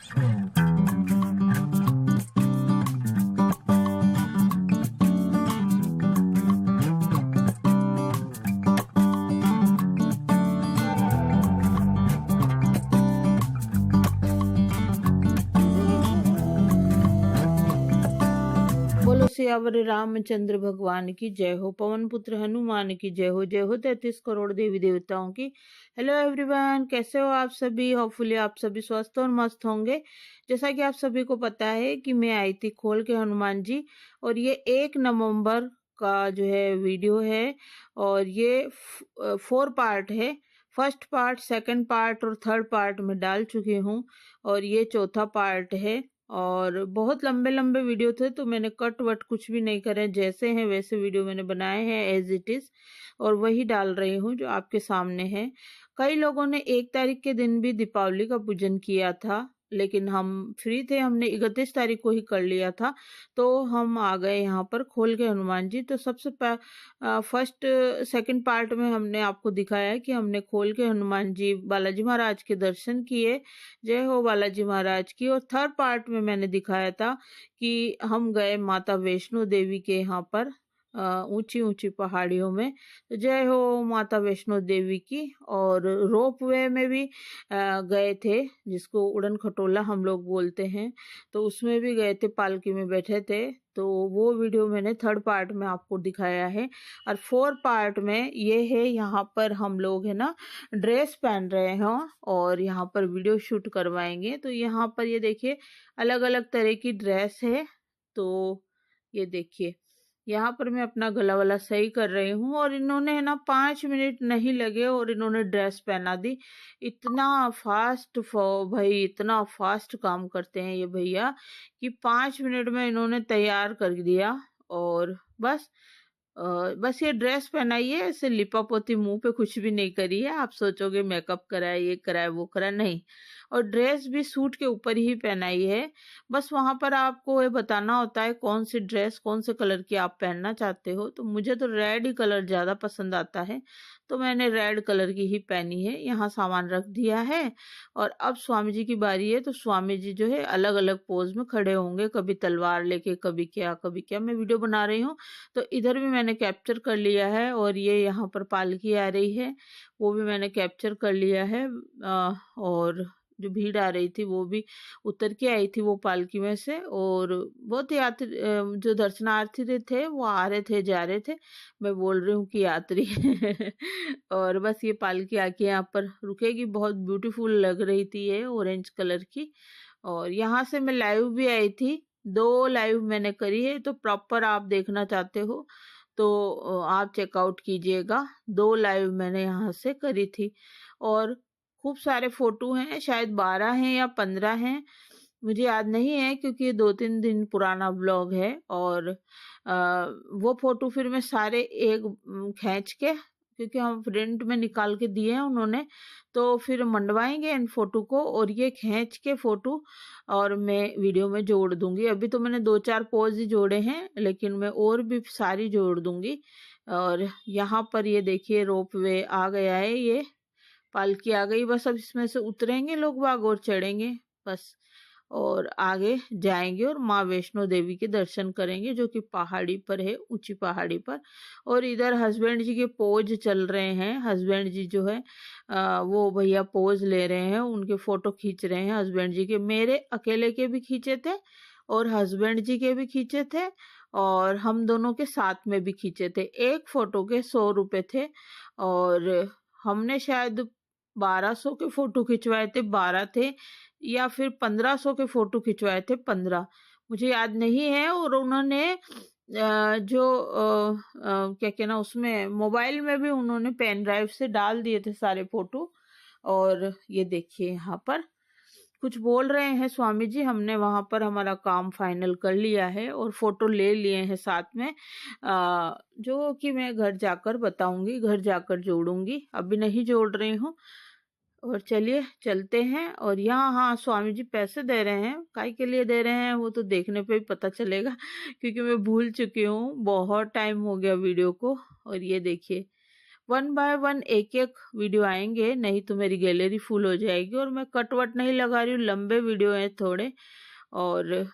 बोलो सियावर रामचंद्र भगवान की जय हो। पवन पुत्र हनुमान की जय हो। जय हो 33 करोड़ देवी देवताओं की। हेलो एवरीवन, कैसे हो आप सभी। होपफुली आप सभी स्वस्थ और मस्त होंगे। जैसा कि आप सभी को पता है कि मैं आई थी खोल के हनुमान जी, और ये 1 नवंबर का जो है वीडियो है, और ये 4 पार्ट है। फर्स्ट पार्ट, सेकंड पार्ट और थर्ड पार्ट में डाल चुकी हूँ, और ये चौथा पार्ट है। और बहुत लंबे लंबे वीडियो थे, तो मैंने कट वट कुछ भी नहीं करे, जैसे हैं वैसे वीडियो मैंने बनाए हैं एज इट इज, और वही डाल रही हूँ जो आपके सामने है। कई लोगों ने 1 तारीख के दिन भी दीपावली का पूजन किया था, लेकिन हम फ्री थे, हमने 31 तारीख को ही कर लिया था, तो हम आ गए यहाँ पर खोल के हनुमान जी। तो सबसे फर्स्ट सेकंड पार्ट में हमने आपको दिखाया है कि हमने खोल के हनुमान जी बालाजी महाराज के दर्शन किए। जय हो बालाजी महाराज की। और थर्ड पार्ट में मैंने दिखाया था कि हम गए माता वैष्णो देवी के यहाँ पर ऊंची ऊंची पहाड़ियों में। तो जय हो माता वैष्णो देवी की। और रोप वे में भी गए थे, जिसको उड़न खटोला हम लोग बोलते हैं, तो उसमें भी गए थे, पालकी में बैठे थे। तो वो वीडियो मैंने थर्ड पार्ट में आपको दिखाया है। और फोर्थ पार्ट में ये है, यहाँ पर हम लोग है ना ड्रेस पहन रहे हैं और यहाँ पर वीडियो शूट करवाएंगे। तो यहाँ पर ये देखिए अलग अलग तरह की ड्रेस है। तो ये देखिए यहाँ पर मैं अपना गला वाला सही कर रही हूँ, और इन्होंने है ना 5 मिनट नहीं लगे और इन्होंने ड्रेस पहना दी। इतना फास्ट भाई, इतना फास्ट काम करते हैं ये भैया कि 5 मिनट में इन्होंने तैयार कर दिया। और बस ये ड्रेस पहनाई है, ऐसे लिपा पोती मुंह पे कुछ भी नहीं करी है। आप सोचोगे मेकअप करा है, ये करा है, वो करा, नहीं। और ड्रेस भी सूट के ऊपर ही पहनाई है। बस वहां पर आपको ये बताना होता है कौन सी ड्रेस कौन से कलर की आप पहनना चाहते हो। तो मुझे तो रेड ही कलर ज्यादा पसंद आता है, तो मैंने रेड कलर की ही पहनी है। यहाँ सामान रख दिया है, और अब स्वामी जी की बारी है। तो स्वामी जी जो है अलग अलग पोज में खड़े होंगे, कभी तलवार लेके, कभी क्या कभी क्या। मैं वीडियो बना रही हूँ, तो इधर भी मैंने कैप्चर कर लिया है। और ये यहाँ पर पालकी आ रही है, वो भी मैंने कैप्चर कर लिया है। और जो भीड़ आ रही थी वो भी उतर के आई थी वो पालकी में से। और बहुत यात्री जो दर्शनार्थी थे वो आ रहे थे जा रहे थे, मैं बोल रही हूँ कि यात्री और बस ये पालकी आके यहाँ पर रुकेगी। बहुत ब्यूटीफुल लग रही थी ये, ऑरेंज कलर की। और यहाँ से मैं लाइव भी आई थी, 2 लाइव मैंने करी है। तो प्रॉपर आप देखना चाहते हो तो आप चेकआउट कीजिएगा। 2 लाइव मैंने यहाँ से करी थी, और खूब सारे फोटो हैं, शायद 12 हैं या 15 हैं, मुझे याद नहीं है, क्योंकि ये 2-3 दिन पुराना ब्लॉग है। और वो फोटो फिर मैं सारे एक खींच के, क्योंकि हम प्रिंट में निकाल के दिए हैं उन्होंने, तो फिर मंडवाएंगे इन फोटो को, और ये खींच के फोटो और मैं वीडियो में जोड़ दूंगी। अभी तो मैंने 2-4 पोज ही जोड़े हैं, लेकिन मैं और भी सारी जोड़ दूंगी। और यहाँ पर ये देखिए रोप वे आ गया है, ये पालकी आ गई। बस अब इसमें से उतरेंगे लोग बाग और चढ़ेंगे बस, और आगे जाएंगे और माँ वैष्णो देवी के दर्शन करेंगे, जो कि पहाड़ी पर है, ऊंची पहाड़ी पर। और इधर हस्बैंड जी के पोज चल रहे हैं। हस्बैंड जी जो है वो भैया पोज ले रहे हैं, उनके फोटो खींच रहे हैं हस्बैंड जी के। मेरे अकेले के भी खींचे थे और हस्बैंड जी के भी खींचे थे, और हम दोनों के साथ में भी खींचे थे। एक फोटो के 100 रुपए थे, और हमने शायद 1200 के फोटो खिंचवाए थे, 12 थे, या फिर 1500 के फोटो खिंचवाए थे, 15, मुझे याद नहीं है। और उन्होंने जो क्या कहना, उसमें मोबाइल में भी उन्होंने पेन ड्राइव से डाल दिए थे सारे फोटो। और ये देखिए यहाँ पर कुछ बोल रहे हैं स्वामी जी। हमने वहां पर हमारा काम फाइनल कर लिया है और फोटो ले लिए हैं साथ में, जो कि मैं घर जाकर बताऊंगी, घर जाकर जोड़ूंगी, अभी नहीं जोड़ रही हूँ। और चलिए चलते हैं। और यहाँ हाँ स्वामी जी पैसे दे रहे हैं, काय के लिए दे रहे हैं वो तो देखने पे ही पता चलेगा, क्योंकि मैं भूल चुकी हूँ, बहुत टाइम हो गया वीडियो को। और ये देखिए वन बाय वन एक एक वीडियो आएंगे, नहीं तो मेरी गैलरी फुल हो जाएगी। और मैं कट वट नहीं लगा रही हूँ, लंबे वीडियो हैं थोड़े। और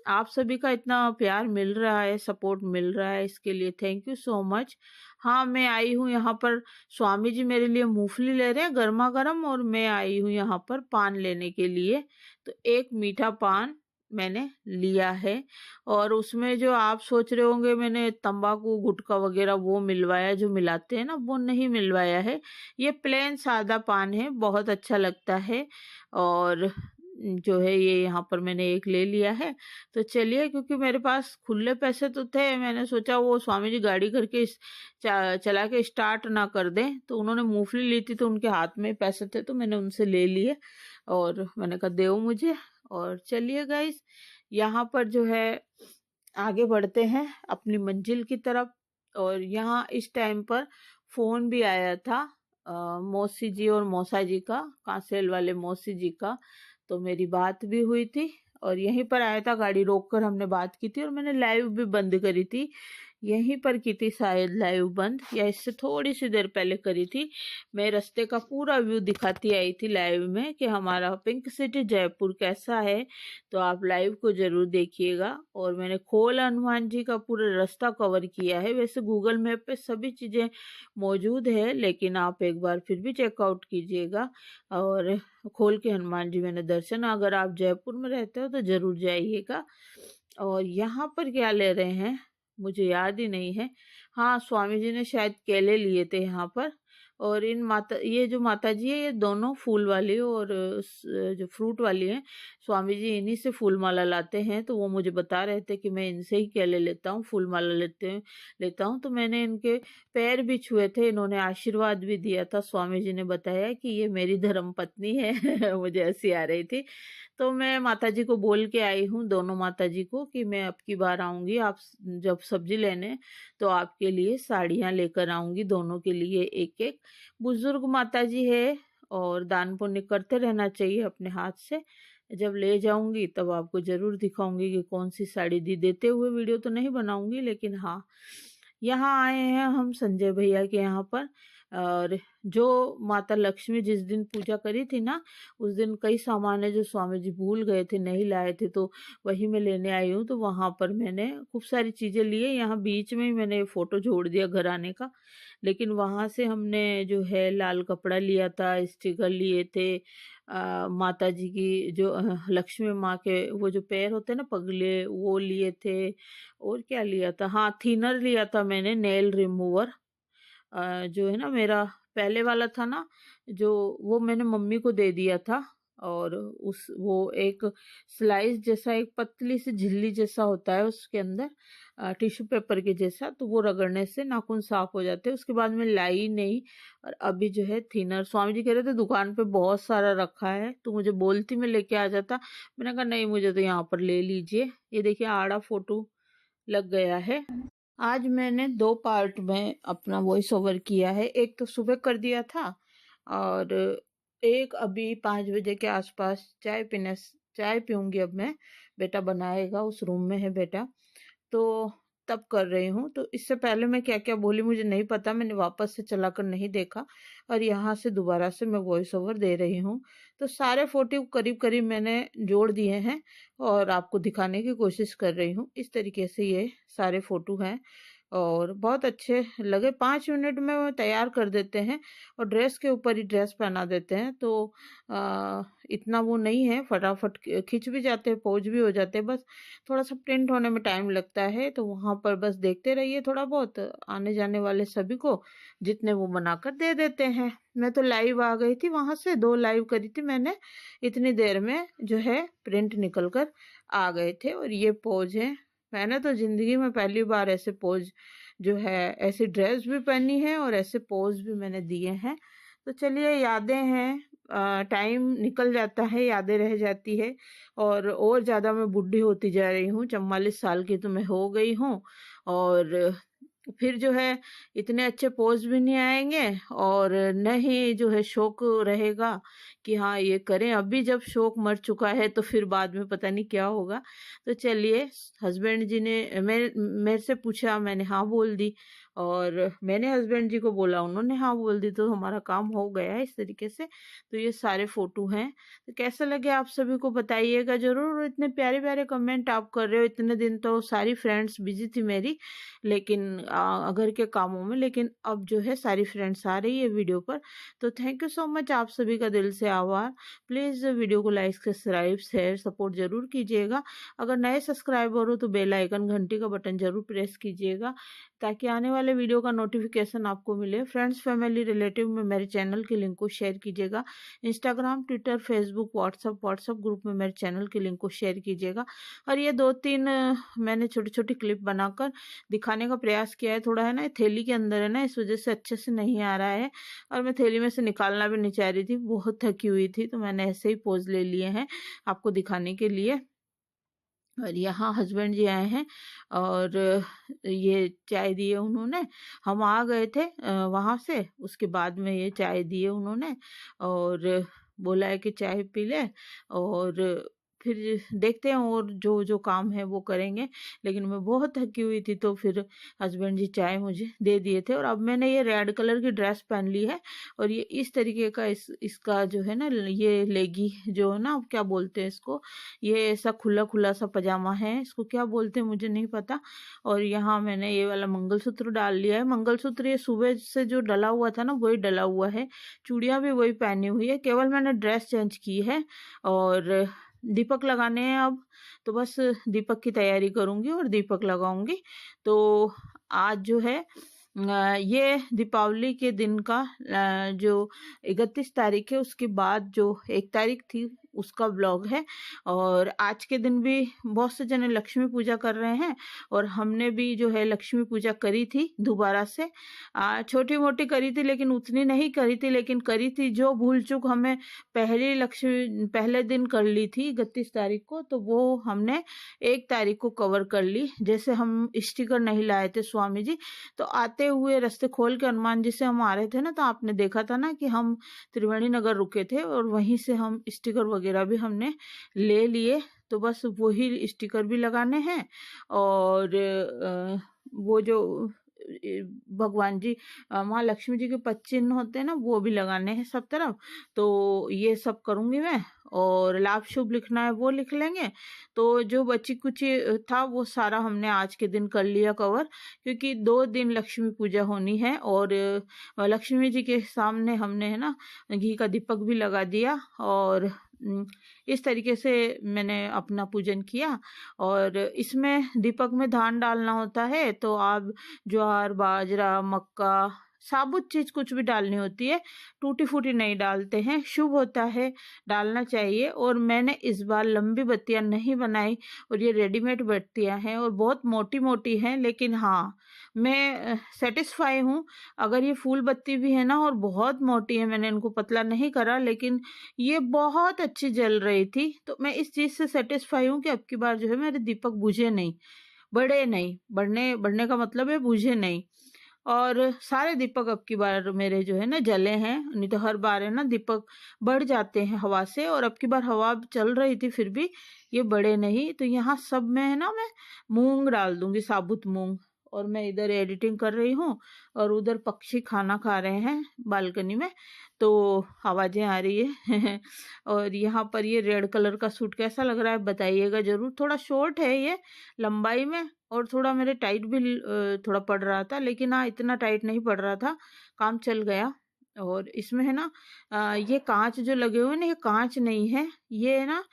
आप सभी का इतना प्यार मिल रहा है, सपोर्ट मिल रहा है, इसके लिए थैंक यू सो मच। हाँ, मैं आई हूँ यहाँ पर, स्वामी जी मेरे लिए मूंगफली ले रहे हैं गर्मा गर्म, और मैं आई हूँ यहाँ पर पान लेने के लिए। तो एक मीठा पान मैंने लिया है। और उसमें जो आप सोच रहे होंगे मैंने तंबाकू गुटखा वगैरह वो मिलवाया, जो मिलाते हैं ना, वो नहीं मिलवाया है। ये प्लेन सादा पान है, बहुत अच्छा लगता है। और जो है ये यहाँ पर मैंने एक ले लिया है। तो चलिए, क्योंकि मेरे पास खुले पैसे तो थे, मैंने सोचा वो स्वामी जी गाड़ी करके चला के स्टार्ट ना कर दें, तो उन्होंने मूंगफली ली थी तो उनके हाथ में पैसे थे, तो मैंने उनसे ले लिए। और मैंने कहा दो मुझे। और चलिए गाइस, यहाँ पर जो है आगे बढ़ते हैं अपनी मंजिल की तरफ। और यहाँ इस टाइम पर फोन भी आया था मौसी जी और मौसा जी का, कांसेल वाले मौसी जी का। तो मेरी बात भी हुई थी, और यहीं पर आया था, गाड़ी रोककर हमने बात की थी। और मैंने लाइव भी बंद करी थी, यहीं पर की थी शायद लाइव बंद, या इससे थोड़ी सी देर पहले करी थी। मैं रास्ते का पूरा व्यू दिखाती आई थी लाइव में कि हमारा पिंक सिटी जयपुर कैसा है। तो आप लाइव को जरूर देखिएगा। और मैंने खोल हनुमान जी का पूरा रास्ता कवर किया है। वैसे गूगल मैप पे सभी चीज़ें मौजूद है, लेकिन आप एक बार फिर भी चेकआउट कीजिएगा। और खोल के हनुमान जी मैंने दर्शन, अगर आप जयपुर में रहते हो तो जरूर जाइएगा। और यहाँ पर क्या ले रहे हैं मुझे याद ही नहीं है। हाँ, स्वामी जी ने शायद केले लिए थे यहाँ पर। और ये जो माता जी है, ये दोनों फूल वाली और जो फ्रूट वाली हैं, स्वामी जी इन्हीं से फूल माला लाते हैं। तो वो मुझे बता रहे थे कि मैं इनसे ही केले लेता हूँ, फूल माला लेता हूँ। तो मैंने इनके पैर भी छुए थे, इन्होंने आशीर्वाद भी दिया था। स्वामी जी ने बताया कि ये मेरी धर्म पत्नी है मुझे हंसी आ रही थी। तो मैं माता जी को बोल के आई हूँ, दोनों माता जी को, कि मैं अब की बार आऊंगी आप जब सब्जी लेने, तो आपके लिए साड़ियाँ लेकर आऊंगी, दोनों के लिए एक एक। बुजुर्ग माता जी है, और दान पुण्य करते रहना चाहिए अपने हाथ से। जब ले जाऊंगी तब आपको जरूर दिखाऊंगी कि कौन सी साड़ी दी। देते हुए वीडियो तो नहीं बनाऊंगी, लेकिन हाँ, यहाँ आए हैं हम संजय भैया के यहाँ पर। और जो माता लक्ष्मी जिस दिन पूजा करी थी ना, उस दिन कई सामान है जो स्वामी जी भूल गए थे, नहीं लाए थे, तो वही मैं लेने आई हूँ। तो वहां पर मैंने खूब सारी चीजें लिए। यहाँ बीच में ही मैंने फोटो जोड़ दिया घर आने का। लेकिन वहां से हमने जो है लाल कपड़ा लिया था, स्टिकर लिए थे, माता जी की जो लक्ष्मी माँ के वो जो पैर होते हैं ना पगले, वो लिए थे। और क्या लिया था, हाँ थिनर लिया था मैंने, नेल रिमूवर। जो है ना मेरा पहले वाला था ना, जो वो मैंने मम्मी को दे दिया था। और उस वो एक स्लाइस जैसा, एक पतली सी झिल्ली जैसा होता है उसके अंदर, टिश्यू पेपर के जैसा, तो वो रगड़ने से नाखून साफ हो जाते हैं। उसके बाद में लाई नहीं। और अभी जो है थिनर, स्वामी जी कह रहे थे दुकान पे बहुत सारा रखा है, तो मुझे बोलती मैं लेके आ जाता। मैंने कहा नहीं, मुझे तो यहाँ पर ले लीजिए। ये देखिए आड़ा फोटो लग गया है। आज मैंने दो पार्ट में अपना वॉइस ओवर किया है, एक तो सुबह कर दिया था, और एक अभी 5 बजे के आसपास चाय पीऊंगी अब मैं। बेटा बनाएगा, उस रूम में है बेटा, तो तब कर रही हूँ। तो इससे पहले मैं क्या क्या बोली मुझे नहीं पता, मैंने वापस से चलाकर नहीं देखा, और यहाँ से दोबारा से मैं वॉइस ओवर दे रही हूँ। तो सारे फोटो करीब करीब मैंने जोड़ दिए हैं, और आपको दिखाने की कोशिश कर रही हूँ। इस तरीके से ये सारे फोटो हैं, और बहुत अच्छे लगे। 5 मिनट में वो तैयार कर देते हैं, और ड्रेस के ऊपर ही ड्रेस पहना देते हैं। तो इतना वो नहीं है, फटाफट खिंच भी जाते हैं, पोज भी हो जाते हैं, बस थोड़ा सा प्रिंट होने में टाइम लगता है। तो वहाँ पर बस देखते रहिए, थोड़ा बहुत आने जाने वाले सभी को जितने वो बनाकर दे देते हैं। मैं तो लाइव आ गई थी, वहाँ से 2 लाइव करी थी मैंने, इतनी देर में जो है प्रिंट निकल कर आ गए थे। और ये पोज है, मैंने तो जिंदगी में पहली बार ऐसे पोज जो है, ऐसी ड्रेस भी पहनी है और ऐसे पोज भी मैंने दिए हैं। तो चलिए, यादें हैं, टाइम निकल जाता है, यादें रह जाती है। और ज़्यादा मैं बूढ़ी होती जा रही हूँ, 44 साल की तो मैं हो गई हूँ। और फिर जो है इतने अच्छे पोज भी नहीं आएंगे, और न ही जो है शौक रहेगा कि हाँ ये करें। अभी जब शौक मर चुका है तो फिर बाद में पता नहीं क्या होगा। तो चलिए, हस्बैंड जी ने मेरे से पूछा, मैंने हाँ बोल दी, और मैंने हस्बैंड जी को बोला, उन्होंने हाँ बोल दी, तो हमारा काम हो गया है इस तरीके से। तो ये सारे फोटो हैं। तो कैसा लगे आप सभी को बताइएगा जरूर। और इतने प्यारे प्यारे कमेंट आप कर रहे हो। इतने दिन तो सारी फ्रेंड्स बिजी थी मेरी, लेकिन घर के कामों में, लेकिन अब जो है सारी फ्रेंड्स आ रही है वीडियो पर। तो थैंक यू सो मच, आप सभी का दिल से आभार। प्लीज़ वीडियो को लाइक, सब्सक्राइब, शेयर, सपोर्ट जरूर कीजिएगा। अगर नए सब्सक्राइबर हो तो बेल आइकन, घंटी का बटन जरूर प्रेस कीजिएगा, ताकि आने वाले वीडियो का नोटिफिकेशन आपको मिले। फ्रेंड्स, फैमिली, रिलेटिव में मेरे चैनल के लिंक को शेयर कीजिएगा। Instagram, Twitter, Facebook, WhatsApp group में मेरे चैनल के लिंक को शेयर कीजिएगा। और ये 2-3 मैंने छोटी छोटी क्लिप बनाकर दिखाने का प्रयास किया है। थोड़ा है ना, थैली के अंदर है ना, इस वजह से अच्छे से नहीं आ रहा है, और मैं थैली में से निकालना भी नहीं चाह रही थी, बहुत थकी हुई थी, तो मैंने ऐसे ही पोज ले लिए हैं आपको दिखाने के लिए। और यहाँ हस्बैंड जी आए हैं और ये चाय दिए उन्होंने। हम आ गए थे वहाँ से, उसके बाद में ये चाय दिए उन्होंने और बोला है कि चाय पी ले, और फिर देखते हैं और जो जो काम है वो करेंगे। लेकिन मैं बहुत थकी हुई थी, तो फिर हस्बैंड जी चाय मुझे दे दिए थे। और अब मैंने ये रेड कलर की ड्रेस पहन ली है, और ये इस तरीके का इसका जो है ना, ये लेगी जो है ना, अब क्या बोलते हैं इसको, ये ऐसा खुला खुला सा पजामा है, इसको क्या बोलते हैं मुझे नहीं पता। और यहाँ मैंने ये वाला मंगलसूत्र डाल लिया है। मंगलसूत्र ये सुबह से जो डला हुआ था ना, वही डला हुआ है। चूड़ियाँ भी वही पहनी हुई है, केवल मैंने ड्रेस चेंज की है। और दीपक लगाने हैं अब, तो बस दीपक की तैयारी करूंगी और दीपक लगाऊंगी। तो आज जो है ये दीपावली के दिन का जो 31 तारीख है, उसके बाद जो 1 तारीख थी उसका ब्लॉग है। और आज के दिन भी बहुत से जने लक्ष्मी पूजा कर रहे हैं, और हमने भी जो है लक्ष्मी पूजा करी थी दोबारा से। छोटी मोटी करी थी, लेकिन उतनी नहीं करी थी, लेकिन करी थी। जो भूल चूक हमें पहले दिन कर ली थी 31 तारीख को, तो वो हमने 1 तारीख को कवर कर ली। जैसे हम स्टिकर नहीं लाए थे स्वामी जी, तो आते हुए रास्ते खोल के हनुमान जी से हम आ रहे थे ना, तो आपने देखा था ना कि हम त्रिवेणी नगर रुके थे, और वहीं से हम स्टिकर वगैरह भी हमने ले लिए। तो बस वही स्टिकर भी लगाने हैं, और वो जो भगवान जी, माँ लक्ष्मी जी के 5 चिन्ह होते हैं ना, वो भी लगाने हैं सब तरफ। तो ये सब करूंगी मैं, और लाभ शुभ लिखना है वो लिख लेंगे। तो जो बची कुछ था वो सारा हमने आज के दिन कर लिया कवर, क्योंकि 2 दिन लक्ष्मी पूजा होनी है। और लक्ष्मी जी के सामने हमने है ना घी का दीपक भी लगा दिया, और इस तरीके से मैंने अपना पूजन किया। और इसमें दीपक में धान डालना होता है, तो आप ज्वार, बाजरा, मक्का, साबुत चीज कुछ भी डालनी होती है, टूटी फूटी नहीं डालते हैं। शुभ होता है, डालना चाहिए। और मैंने इस बार लंबी बत्तियां नहीं बनाई, और ये रेडीमेड बत्तियां हैं और बहुत मोटी मोटी हैं, लेकिन हाँ मैं सेटिस्फाई हूँ। अगर ये फूल बत्ती भी है ना और बहुत मोटी है, मैंने इनको पतला नहीं करा, लेकिन ये बहुत अच्छी जल रही थी। तो मैं इस चीज से सेटिस्फाई हूँ कि अब की बार जो है मेरे दीपक बुझे नहीं, बढ़े नहीं। बढ़ने का मतलब है बुझे नहीं। और सारे दीपक अब की बार मेरे जो है ना जले हैं, नहीं तो हर बार है ना दीपक बढ़ जाते हैं हवा से, और अब की बार हवा चल रही थी फिर भी ये बढ़े नहीं। तो यहाँ सब में है ना मैं मूंग डाल दूंगी, साबुत मूंग। और मैं इधर एडिटिंग कर रही हूँ, और उधर पक्षी खाना खा रहे हैं बालकनी में, तो आवाजें आ रही है। और यहाँ पर ये रेड कलर का सूट कैसा लग रहा है बताइएगा जरूर। थोड़ा शॉर्ट है ये लंबाई में, और थोड़ा मेरे टाइट भी थोड़ा पड़ रहा था, लेकिन हाँ इतना टाइट नहीं पड़ रहा था, काम चल गया। और इसमें है ना ये कांच जो लगे हुए ना, ये कांच नहीं है, ये है ना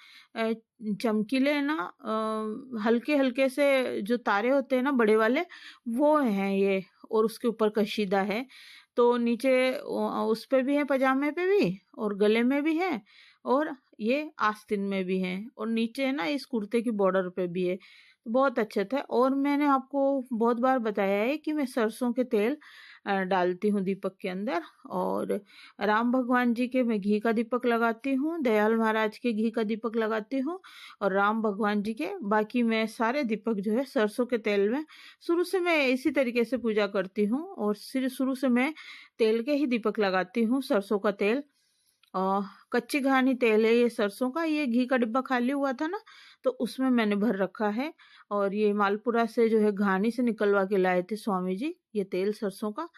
चमकीले है ना, हल्के हल्के से जो तारे होते हैं ना बड़े वाले, वो हैं ये। और उसके ऊपर कशीदा है, तो नीचे उस पे भी है, पजामे पे भी, और गले में भी है, और ये आस्तीन में भी है, और नीचे है ना इस कुर्ते की बॉर्डर पे भी है। तो बहुत अच्छा था। और मैंने आपको बहुत बार बताया है कि मैं सरसों के तेल डालती हूँ दीपक के अंदर। और राम भगवान जी के मैं घी का दीपक लगाती हूँ, दयाल महाराज के घी का दीपक लगाती हूँ, और राम भगवान जी के बाकी मैं सारे दीपक जो है सरसों के तेल में। शुरू से मैं इसी तरीके से पूजा करती हूँ, और शुरू से मैं तेल के ही दीपक लगाती हूँ, सरसों का तेल। कच्ची घानी तेल है ये सरसों का। ये घी का डिब्बा खाली हुआ था ना, तो उसमें मैंने भर रखा है। और ये मालपुरा से जो है घानी से निकलवा के लाए थे स्वामी जी ये तेल सरसों का।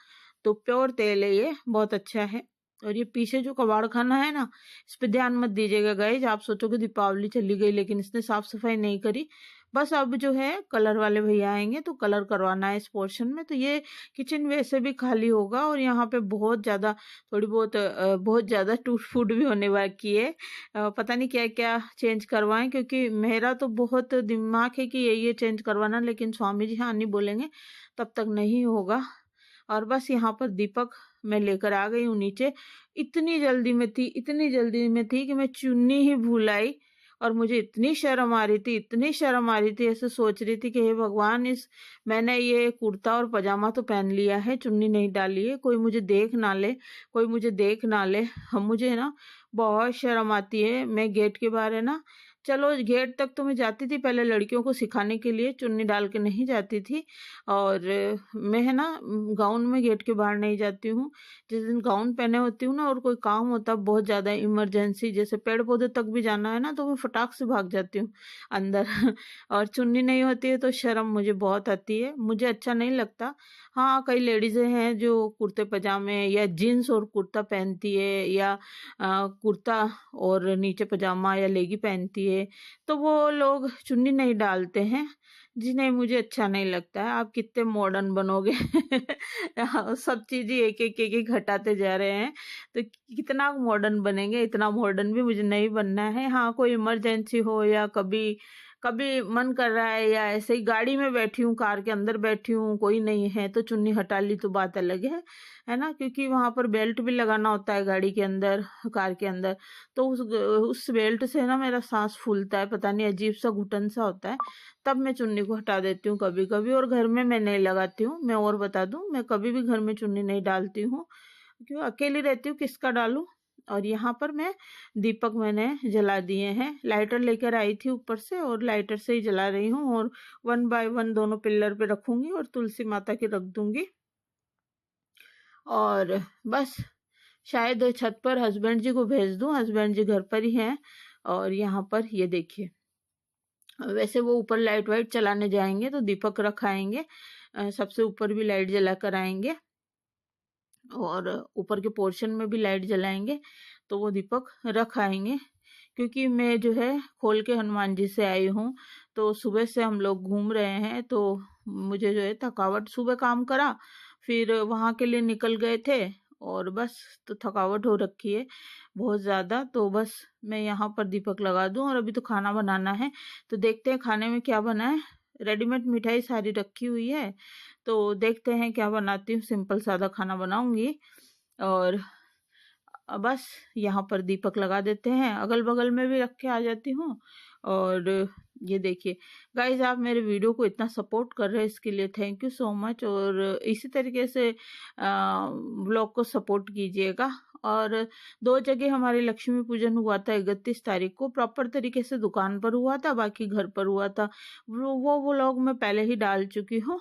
तो प्योर तेल है, ये बहुत अच्छा है। और ये पीछे जो कबाड़ खाना है ना, इस पे ध्यान मत दीजिएगा गाइज। आप सोचोगे दीपावली चली गई, लेकिन इसने साफ सफाई नहीं करी। बस अब जो है कलर वाले भैया आएंगे तो कलर करवाना है इस पोर्शन में। तो ये किचन वैसे भी खाली होगा, और यहाँ पे बहुत ज़्यादा बहुत ज़्यादा टूट फूट भी होने बाकी है। पता नहीं क्या क्या चेंज करवाएं, क्योंकि मेरा तो बहुत दिमाग है कि ये चेंज करवाना, लेकिन स्वामी जी हाँ नहीं बोलेंगे तब तक नहीं होगा। और बस यहाँ पर दीपक मैं लेकर आ गई हूँ नीचे। इतनी जल्दी में थी कि मैं चुन्नी ही भूल आई। और मुझे इतनी शर्म आ रही थी, इतनी शर्म आ रही थी, ऐसे सोच रही थी कि हे भगवान, मैंने ये कुर्ता और पजामा तो पहन लिया है, चुन्नी नहीं डाली है, कोई मुझे देख ना ले, कोई मुझे देख ना ले। हम मुझे ना बहुत शर्म आती है। मैं गेट के बाहर है ना, चलो गेट तक तो मैं जाती थी पहले लड़कियों को सिखाने के लिए, चुन्नी डाल के नहीं जाती थी। और मैं है ना गाउन में गेट के बाहर नहीं जाती हूँ। जिस दिन गाउन पहने होती हूँ ना और कोई काम होता है बहुत ज़्यादा इमरजेंसी, जैसे पेड़ पौधे तक भी जाना है ना, तो मैं फटाक से भाग जाती हूँ अंदर। और चुन्नी नहीं होती है तो शर्म मुझे बहुत आती है, मुझे अच्छा नहीं लगता। हाँ, कई लेडीज़ें हैं जो कुर्ते पजामे या जीन्स और कुर्ता पहनती है, या कुर्ता और नीचे पजामा या लेगी पहनती है, तो वो लोग चुन्नी नहीं डालते हैं। जी नहीं, मुझे अच्छा नहीं लगता है। आप कितने मॉडर्न बनोगे। सब चीज़ें एक घटाते जा रहे हैं, तो कितना मॉडर्न बनेंगे। इतना मॉडर्न भी मुझे नहीं बनना है। हाँ, कोई इमरजेंसी हो या कभी कभी मन कर रहा है, या ऐसे ही गाड़ी में बैठी हूँ, कार के अंदर बैठी हूँ, कोई नहीं है तो चुन्नी हटा ली तो बात अलग है ना, क्योंकि वहां पर बेल्ट भी लगाना होता है गाड़ी के अंदर, कार के अंदर। तो उस बेल्ट से ना मेरा सांस फूलता है, पता नहीं अजीब सा घुटन सा होता है, तब मैं चुन्नी को हटा देती हूँ कभी कभी। और घर में मैं नहीं लगाती हूँ। मैं और बता दूं, मैं कभी भी घर में चुन्नी नहीं डालती हूँ, क्यों, अकेली रहती हूँ, किसका डालूं। और यहाँ पर मैं दीपक मैंने जला दिए हैं, लाइटर लेकर आई थी ऊपर से, और लाइटर से ही जला रही हूँ। और 1 बाय 1 दोनों पिल्लर पे रखूंगी और तुलसी माता की रख दूंगी। और बस शायद छत पर हस्बैंड जी को भेज दूं, हस्बैंड जी घर पर ही हैं। और यहाँ पर ये देखिए, वैसे वो ऊपर लाइट वाइट चलाने जाएंगे तो दीपक रखाएंगे, सबसे ऊपर भी लाइट जला कर आएंगे, और ऊपर के पोर्शन में भी लाइट जलाएंगे, तो वो दीपक रख आएंगे। क्योंकि मैं जो है खोल के हनुमान जी से आई हूँ, तो सुबह से हम लोग घूम रहे हैं, तो मुझे जो है थकावट, सुबह काम करा, फिर वहाँ के लिए निकल गए थे, और बस तो थकावट हो रखी है बहुत ज़्यादा। तो बस मैं यहाँ पर दीपक लगा दूँ, और अभी तो खाना बनाना है, तो देखते हैं खाने में क्या बना है। रेडीमेड मिठाई सारी रखी हुई है, तो देखते हैं क्या बनाती हूँ, सिंपल सादा खाना बनाऊंगी। और बस यहाँ पर दीपक लगा देते हैं, अगल बगल में भी रख के आ जाती हूँ। और ये देखिए गाइज, आप मेरे वीडियो को इतना सपोर्ट कर रहे हैं, इसके लिए थैंक यू सो मच। और इसी तरीके से ब्लॉग को सपोर्ट कीजिएगा। और 2 जगह हमारे लक्ष्मी पूजन हुआ था, 31 तारीख को प्रॉपर तरीके से दुकान पर हुआ था, बाकी घर पर हुआ था। वो व्लॉग मैं पहले ही डाल चुकी हूँ।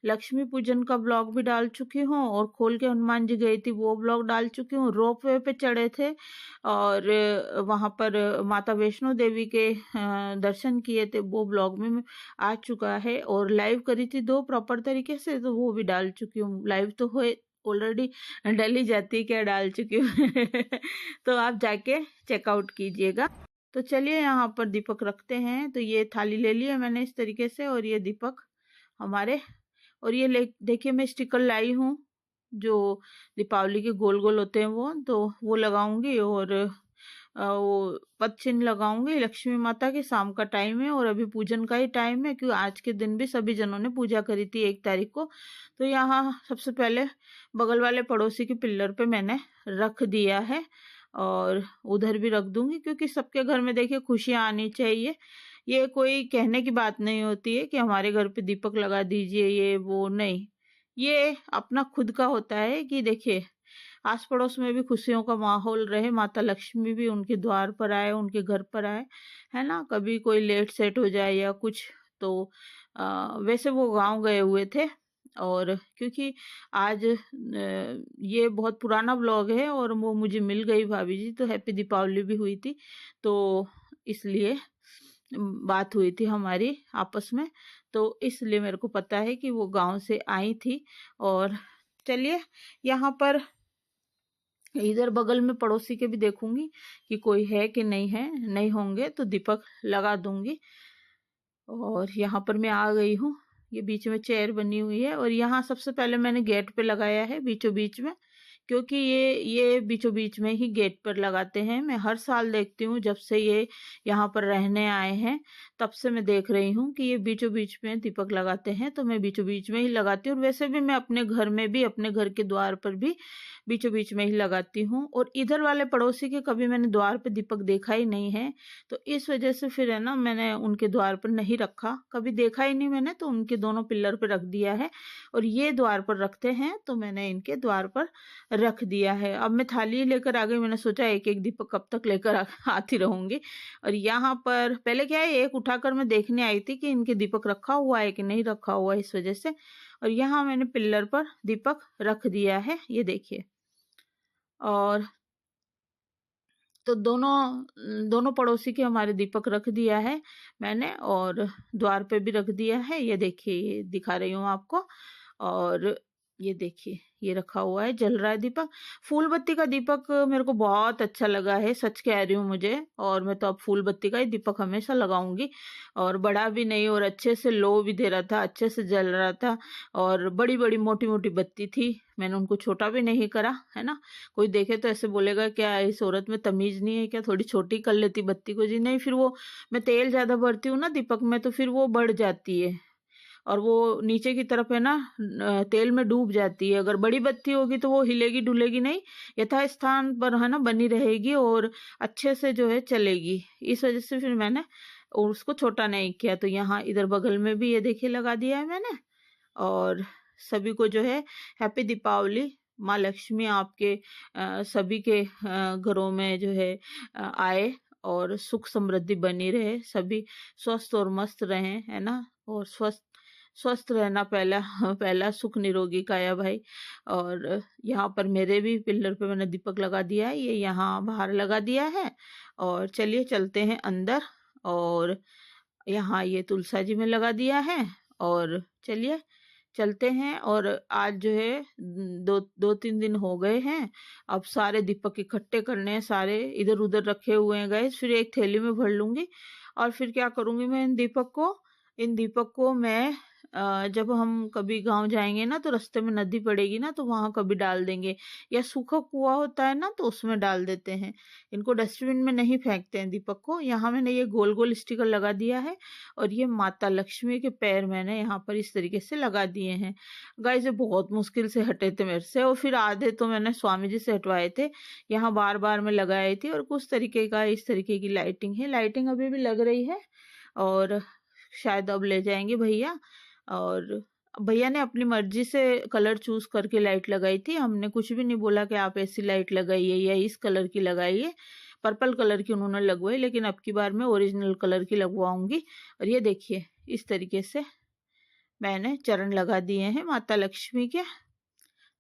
लक्ष्मी पूजन का ब्लॉग भी डाल चुकी हूँ, और खोल के हनुमान जी गई थी वो ब्लॉग डाल चुकी हूँ। रोप वे पे चढ़े थे, और वहाँ पर माता वैष्णो देवी के दर्शन किए थे, वो ब्लॉग में आ चुका है। और लाइव करी थी 2 प्रॉपर तरीके से, तो वो भी डाल चुकी हूँ। लाइव तो हुए ऑलरेडी, डली जाती है क्या डाल चुकी हूँ। तो आप जाके चेकआउट कीजिएगा। तो चलिए यहाँ पर दीपक रखते हैं। तो ये थाली ले लिया मैंने इस तरीके से, और ये दीपक हमारे। और ये देखिए, मैं स्टिकर लाई हूँ जो दीपावली के गोल गोल होते हैं, वो लगाऊंगी। और वो पद चिन्ह लगाऊंगी लक्ष्मी माता के। शाम का टाइम है और अभी पूजन का ही टाइम है, क्योंकि आज के दिन भी सभी जनों ने पूजा करी थी 1 तारीख को। तो यहाँ सबसे पहले बगल वाले पड़ोसी के पिल्लर पे मैंने रख दिया है, और उधर भी रख दूंगी, क्योंकि सबके घर में देखिए खुशियां आनी चाहिए। ये कोई कहने की बात नहीं होती है कि हमारे घर पे दीपक लगा दीजिए, ये वो नहीं। ये अपना खुद का होता है कि देखिए आस पड़ोस में भी खुशियों का माहौल रहे, माता लक्ष्मी भी उनके द्वार पर आए, उनके घर पर आए, है ना। कभी कोई लेट सेट हो जाए या कुछ, तो वैसे वो गांव गए हुए थे, और क्योंकि आज ये बहुत पुराना ब्लॉग है और वो मुझे मिल गई भाभी जी, तो हैप्पी दीपावली भी हुई थी, तो इसलिए बात हुई थी हमारी आपस में, तो इसलिए मेरे को पता है कि वो गांव से आई थी। और चलिए यहाँ पर इधर बगल में पड़ोसी के भी देखूंगी कि कोई है कि नहीं है, नहीं होंगे तो दीपक लगा दूंगी। और यहाँ पर मैं आ गई हूँ, ये बीच में चेयर बनी हुई है और यहाँ सबसे पहले मैंने गेट पे लगाया है बीचों बीच में, क्योंकि ये बीचों बीच में ही गेट पर लगाते हैं। मैं हर साल देखती हूँ, जब से ये यहाँ पर रहने आए हैं तब से मैं देख रही हूँ कि ये बीचों बीच में दीपक लगाते हैं, तो मैं बीचों बीच में ही लगाती हूँ। और वैसे भी मैं अपने घर में भी, अपने घर के द्वार पर भी बीचों बीच में ही लगाती हूँ। और इधर वाले पड़ोसी के कभी मैंने द्वार पे दीपक देखा ही नहीं है, तो इस वजह से फिर है ना, मैंने उनके द्वार पर नहीं रखा, कभी देखा ही नहीं मैंने, तो उनके दोनों पिलर पर रख दिया है। और ये द्वार पर रखते हैं, तो मैंने इनके द्वार पर रख दिया है। अब मैं थाली लेकर आ गई, मैंने सोचा एक एक दीपक कब तक लेकर आती रहूंगी। और यहाँ पर पहले क्या है, एक उठाकर मैं देखने आई थी कि इनके दीपक रखा हुआ है कि नहीं रखा हुआ है, इस वजह से। और यहाँ मैंने पिल्लर पर दीपक रख दिया है, ये देखिए। और तो दोनों दोनों पड़ोसी के हमारे दीपक रख दिया है मैंने, और द्वार पे भी रख दिया है, ये देखिए, ये दिखा रही हूँ आपको। और ये देखिए, ये रखा हुआ है, जल रहा है दीपक। फूल बत्ती का दीपक मेरे को बहुत अच्छा लगा है, सच कह रही हूँ मुझे। और मैं तो अब फूल बत्ती का ही दीपक हमेशा लगाऊंगी। और बड़ा भी नहीं, और अच्छे से लो भी दे रहा था, अच्छे से जल रहा था। और बड़ी बड़ी मोटी मोटी बत्ती थी, मैंने उनको छोटा भी नहीं करा, है ना। कोई देखे तो ऐसे बोलेगा क्या इस औरत में तमीज नहीं है क्या, थोड़ी छोटी कर लेती बत्ती को। जी नहीं, फिर वो मैं तेल ज्यादा भरती हूँ ना दीपक में, तो फिर वो बढ़ जाती है और वो नीचे की तरफ है ना, तेल में डूब जाती है। अगर बड़ी बत्ती होगी तो वो हिलेगी डुलेगी नहीं, यथा स्थान पर है ना बनी रहेगी और अच्छे से जो है चलेगी। इस वजह से फिर मैंने और उसको छोटा नहीं किया। तो यहाँ इधर बगल में भी ये देखिए लगा दिया है मैंने। और सभी को जो है हैप्पी दीपावली। माँ लक्ष्मी आपके सभी के घरों में जो है आए और सुख समृद्धि बनी रहे, सभी स्वस्थ और मस्त रहें, है ना। और स्वस्थ स्वस्थ रहना पहला पहला सुख निरोगी काया भाई। और यहाँ पर मेरे भी पिल्लर पे मैंने दीपक लगा दिया है, ये यहाँ बाहर लगा दिया है। और चलिए चलते हैं अंदर, और यहाँ ये तुलसा जी में लगा दिया है। और चलिए चलते हैं। और आज जो है दो दो तीन दिन हो गए हैं, अब सारे दीपक इकट्ठे करने हैं, सारे इधर उधर रखे हुए हैं गए, फिर एक थैली में भर लूंगी। और फिर क्या करूंगी मैं, इन दीपक को मैं जब हम कभी गांव जाएंगे ना, तो रास्ते में नदी पड़ेगी ना, तो वहां कभी डाल देंगे, या सूखा कुआं होता है ना, तो उसमें डाल देते हैं। इनको डस्टबिन में नहीं फेंकते हैं दीपक को। यहाँ मैंने ये गोल गोल स्टिकर लगा दिया है, और ये माता लक्ष्मी के पैर मैंने यहाँ पर इस तरीके से लगा दिए हैं। गाइस ये बहुत मुश्किल से हटे थे मेरे से, और फिर आधे तो मैंने स्वामी जी से हटवाए थे, यहाँ बार बार मैं लगाई थी। और कुछ तरीके का इस तरीके की लाइटिंग है, लाइटिंग अभी भी लग रही है, और शायद अब ले जाएंगे भैया। और भैया ने अपनी मर्जी से कलर चूज करके लाइट लगाई थी, हमने कुछ भी नहीं बोला कि आप ऐसी लाइट लगाइए या इस कलर की लगाइए। पर्पल कलर की उन्होंने लगवाई, लेकिन अब की बार मैं ओरिजिनल कलर की लगवाऊंगी। और ये देखिए इस तरीके से मैंने चरण लगा दिए हैं माता लक्ष्मी के।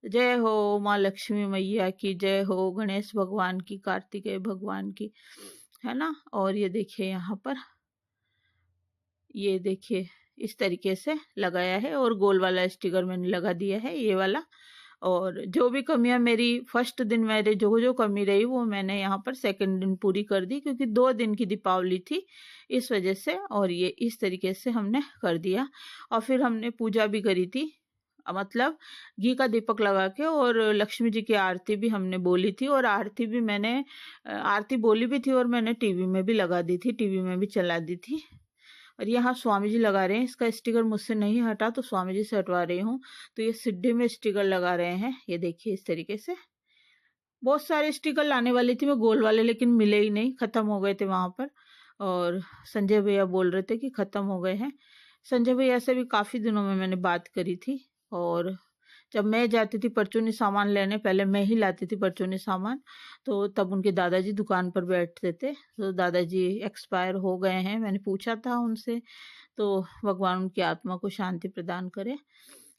जय हो माँ लक्ष्मी मैया की, जय हो गणेश भगवान की, कार्तिकेय भगवान की, है ना। और ये देखिए यहाँ पर, ये देखिए इस तरीके से लगाया है, और गोल वाला स्टिकर मैंने लगा दिया है, ये वाला। और जो भी कमियां मेरी फर्स्ट दिन मेरे जो जो कमी रही, वो मैंने यहाँ पर सेकंड दिन पूरी कर दी, क्योंकि 2 दिन की दीपावली थी इस वजह से। और ये इस तरीके से हमने कर दिया। और फिर हमने पूजा भी करी थी, मतलब घी का दीपक लगा के, और लक्ष्मी जी की आरती भी हमने बोली थी। और आरती भी मैंने आरती बोली भी थी, और मैंने टीवी में भी लगा दी थी, टीवी में भी चला दी थी। और यहाँ स्वामी जी लगा रहे हैं, इसका स्टिकर मुझसे नहीं हटा, तो स्वामी जी से हटवा रही हूँ। तो ये सिड्डी में स्टिकर लगा रहे हैं, ये देखिए इस तरीके से। बहुत सारे स्टिकर लाने वाली थी मैं गोल वाले, लेकिन मिले ही नहीं, खत्म हो गए थे वहां पर। और संजय भैया बोल रहे थे कि खत्म हो गए हैं। संजय भैया से भी काफी दिनों में मैंने बात करी थी। और जब मैं जाती थी परचूनी सामान लेने, पहले मैं ही लाती थी परचूनी सामान, तो तब उनके दादाजी दुकान पर बैठते थे। तो दादाजी एक्सपायर हो गए हैं, मैंने पूछा था उनसे, तो भगवान उनकी आत्मा को शांति प्रदान करे।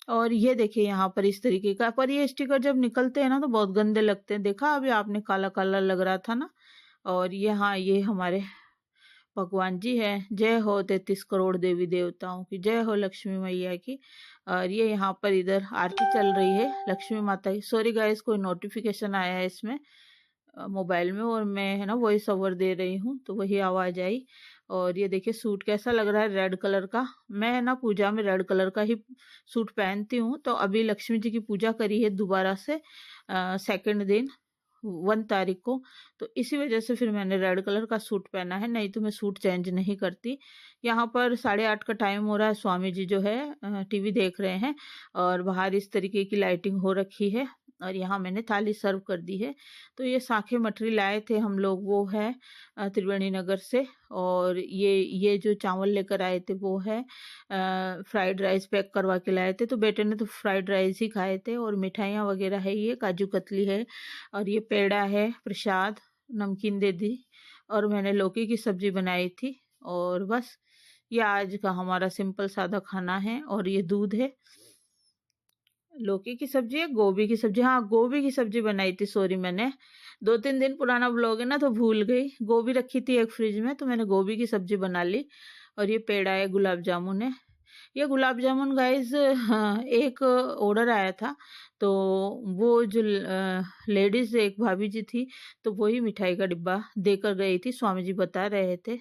और ये देखिए यहाँ पर इस तरीके का, पर ये स्टिकर जब निकलते हैं ना तो बहुत गंदे लगते हैं। देखा अभी आपने काला काला लग रहा था ना। और ये हाँ, ये हमारे भगवान जी है। जय हो 33 करोड़ देवी देवताओं की, जय हो लक्ष्मी मैया की। और ये यहाँ पर इधर आरती चल रही है लक्ष्मी माता की। सॉरी गाइस, कोई नोटिफिकेशन आया है इसमें मोबाइल में, और मैं है ना वॉइस ओवर दे रही हूँ तो वही आवाज आई। और ये देखिए सूट कैसा लग रहा है, रेड कलर का। मैं है ना पूजा में रेड कलर का ही सूट पहनती हूँ। तो अभी लक्ष्मी जी की पूजा करी है दोबारा से सेकंड दिन 1 तारीख को, तो इसी वजह से फिर मैंने रेड कलर का सूट पहना है, नहीं तो मैं सूट चेंज नहीं करती। यहाँ पर 8:30 का टाइम हो रहा है। स्वामी जी जो है टीवी देख रहे हैं, और बाहर इस तरीके की लाइटिंग हो रखी है। और यहाँ मैंने थाली सर्व कर दी है। तो ये साखे मठरी लाए थे हम लोग, वो है त्रिवेणी नगर से। और ये जो चावल लेकर आए थे वो है फ्राइड राइस पैक करवा के लाए थे। तो बेटे ने तो फ्राइड राइस ही खाए थे। और मिठाइयाँ वगैरह है, ये काजू कतली है, और ये पेड़ा है प्रसाद, नमकीन दे दी। और मैंने लौकी की सब्जी बनाई थी। और बस ये आज का हमारा सिंपल सादा खाना है। और ये दूध है। लौकी की सब्जी है, गोभी की सब्जी, हाँ गोभी की सब्जी बनाई थी। सॉरी, मैंने 2-3 दिन पुराना ब्लॉग है ना तो भूल गई। गोभी रखी थी एक फ्रिज में, तो मैंने गोभी की सब्जी बना ली। और ये पेड़ा है, गुलाब जामुन है। ये गुलाब जामुन गाइज, हाँ, एक ऑर्डर आया था। तो वो जो लेडीज एक भाभी जी थी, तो वही मिठाई का डिब्बा देकर गई थी। स्वामी जी बता रहे थे